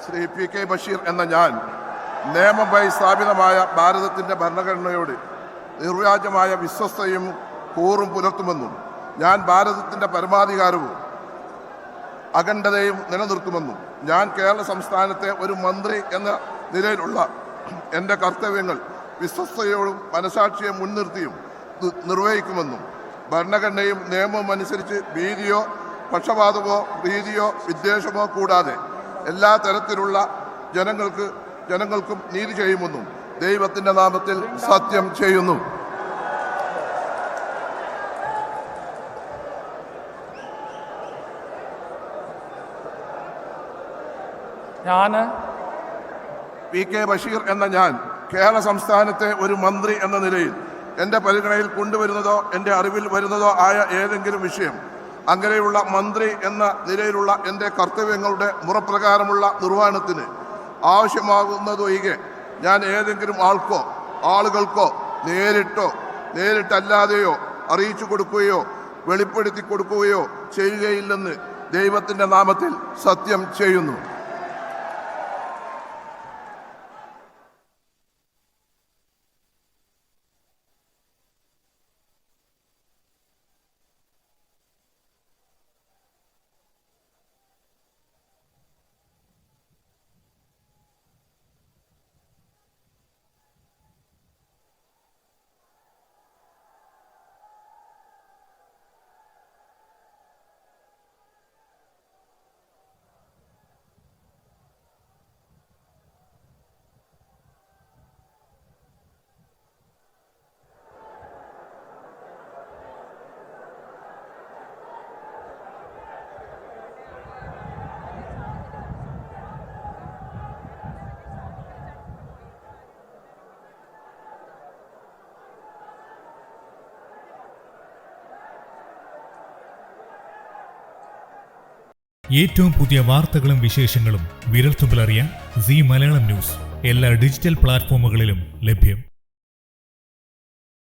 Shri P K Basheer എന്ന ഞാൻ നിയമമായി സ്ഥാപിതമായ ഭാരതത്തിൻ്റെ ഭരണഘടനയോട് നിർവ്യാജമായ വിശ്വസ്തയും കൂറും പുലർത്തുമെന്നും ഞാൻ ഭാരതത്തിൻ്റെ പരമാധികാരവും അഖണ്ഡതയും നിലനിർത്തുമെന്നും ഞാൻ കേരള സംസ്ഥാനത്തെ ഒരു മന്ത്രി എന്ന നിലയിലുള്ള എൻ്റെ കർത്തവ്യങ്ങൾ വിശ്വസ്തയോടും മനസാക്ഷിയെ മുൻനിർത്തിയും നിർവഹിക്കുമെന്നും ഭരണഘടനയും നിയമവും അനുസരിച്ച് ഭീതിയോ പക്ഷപാതമോ ഭീതിയോ വിദ്വേഷമോ കൂടാതെ എല്ലാ തരത്തിലുള്ള ജനങ്ങൾക്കും നീതി ചെയ്യുമെന്നും ദൈവത്തിൻ്റെ നാമത്തിൽ സത്യം ചെയ്യുന്നു. പി കെ ബഷീർ എന്ന ഞാൻ കേരള സംസ്ഥാനത്തെ ഒരു മന്ത്രി എന്ന നിലയിൽ എൻ്റെ പരിഗണനയിൽ കൊണ്ടുവരുന്നതോ എൻ്റെ അറിവിൽ വരുന്നതോ ആയ ഏതെങ്കിലും വിഷയം അങ്ങനെയുള്ള മന്ത്രി എന്ന നിലയിലുള്ള എൻ്റെ കർത്തവ്യങ്ങളുടെ മുറപ്രകാരമുള്ള നിർവഹണത്തിന് ആവശ്യമാകുന്നതൊഴികെ ഞാൻ ഏതെങ്കിലും ആളുകൾക്കോ നേരിട്ടല്ലാതെയോ അറിയിച്ചു കൊടുക്കുകയോ വെളിപ്പെടുത്തി കൊടുക്കുകയോ ചെയ്യുകയില്ലെന്ന് ദൈവത്തിൻ്റെ നാമത്തിൽ സത്യം ചെയ്യുന്നു. ഏറ്റവും പുതിയ വാർത്തകളും വിശേഷങ്ങളും വിരൽത്തുമ്പിലറിയാൻ സീ മലയാളം ന്യൂസ് എല്ലാ ഡിജിറ്റൽ പ്ലാറ്റ്ഫോമുകളിലും ലഭ്യം.